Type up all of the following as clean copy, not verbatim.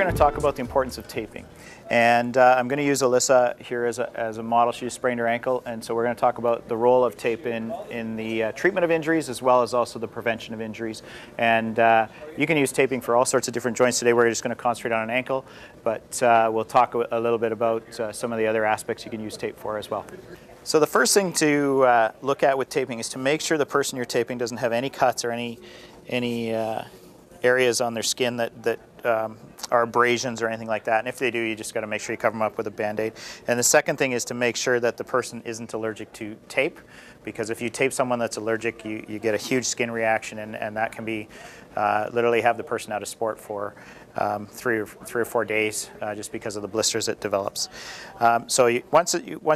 going to talk about the importance of taping. And I'm going to use Alyssa here as a model. She just sprained her ankle, and so we're going to talk about the role of tape in the treatment of injuries as well as also the prevention of injuries. And you can use taping for all sorts of different joints. Today we're just going to concentrate on an ankle, but we'll talk a little bit about some of the other aspects you can use tape for as well. So the first thing to look at with taping is to make sure the person you're taping doesn't have any cuts or any areas on their skin that are abrasions or anything like that. And if they do, you just got to make sure you cover them up with a Band-Aid. And the second thing is to make sure that the person isn't allergic to tape, because if you tape someone that's allergic, you get a huge skin reaction, and that can be literally have the person out of sport for 3 or 4 days just because of the blisters it develops. So once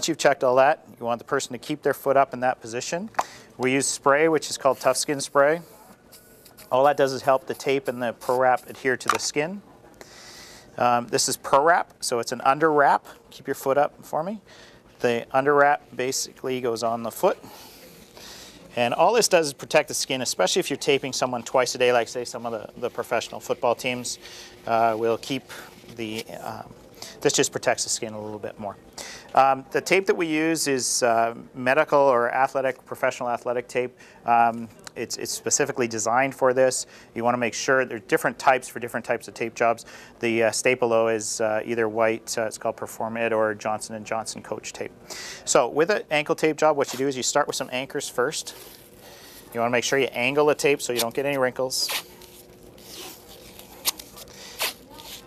you've checked all that, you want the person to keep their foot up in that position. We use spray, which is called Tough Skin Spray. All that does is help the tape and the Pro Wrap adhere to the skin. This is Pro Wrap, so it's an under wrap. Keep your foot up for me. The under wrap basically goes on the foot. And all this does is protect the skin, especially if you're taping someone twice a day, like say some of the professional football teams will keep the, this just protects the skin a little bit more. The tape that we use is medical or professional athletic tape. It's specifically designed for this. You want to make sure there are different types for different types of tape jobs. The Staples is either white, it's called Performit, or Johnson & Johnson Coach tape. So with an ankle tape job, what you do is you start with some anchors first. You want to make sure you angle the tape so you don't get any wrinkles.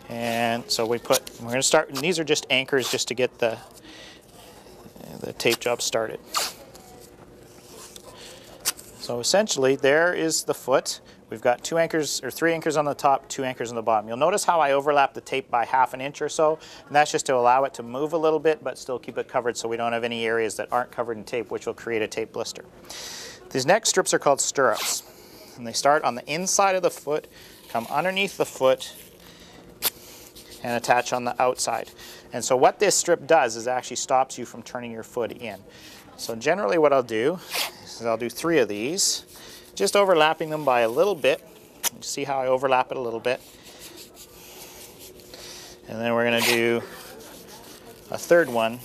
And so we're going to start, and these are just anchors just to get the tape job started. So essentially, there is the foot. We've got 2 anchors, or 3 anchors on the top, 2 anchors on the bottom. You'll notice how I overlap the tape by ½ an inch or so, and that's just to allow it to move a little bit, but still keep it covered so we don't have any areas that aren't covered in tape, which will create a tape blister. These next strips are called stirrups, and they start on the inside of the foot, come underneath the foot, and attach on the outside. And so what this strip does is actually stops you from turning your foot in. So generally what I'll do is I'll do 3 of these, just overlapping them by a little bit. You see how I overlap it a little bit. And then we're going to do a 3rd one.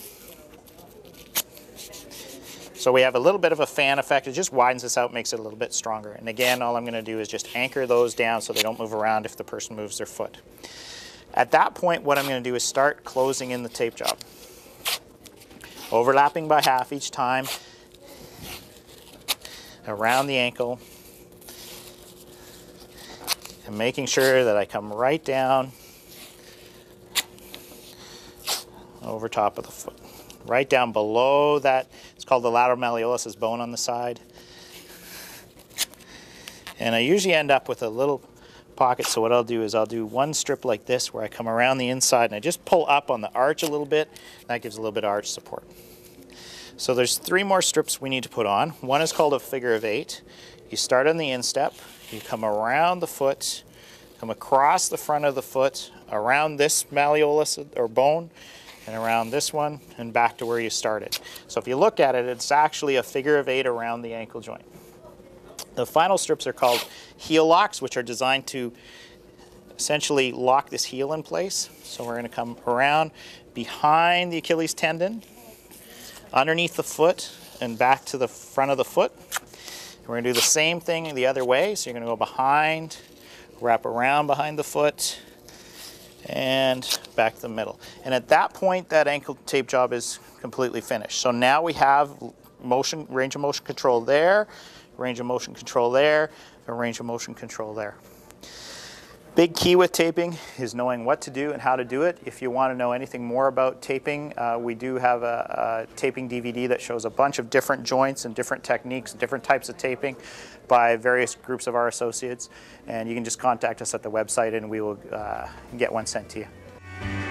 So we have a little bit of a fan effect. It just widens this out, makes it a little bit stronger. And again, all I'm going to do is just anchor those down so they don't move around if the person moves their foot. At that point, what I'm going to do is start closing in the tape job. Overlapping by half each time around the ankle, and making sure that I come right down over top of the foot. Right down below that, it's called the lateral malleolus, this bone on the side. And I usually end up with a little pocket, so what I'll do is I'll do 1 strip like this where I come around the inside and I just pull up on the arch a little bit. That gives a little bit of arch support. So there's 3 more strips we need to put on. One is called a figure of 8. You start on the instep, you come around the foot, come across the front of the foot, around this malleolus or bone, and around this one, and back to where you started. So if you look at it, it's actually a figure of 8 around the ankle joint. The final strips are called heel locks, which are designed to essentially lock this heel in place. So we're going to come around behind the Achilles tendon, underneath the foot, and back to the front of the foot. We're going to do the same thing the other way. So you're going to go behind, wrap around behind the foot, and back to the middle. And at that point, that ankle tape job is completely finished. So now we have range of motion control there, range of motion control there, and range of motion control there. Big key with taping is knowing what to do and how to do it. If you want to know anything more about taping, we do have a taping DVD that shows a bunch of different joints and different techniques, different types of taping by various groups of our associates. And you can just contact us at the website and we will get one sent to you.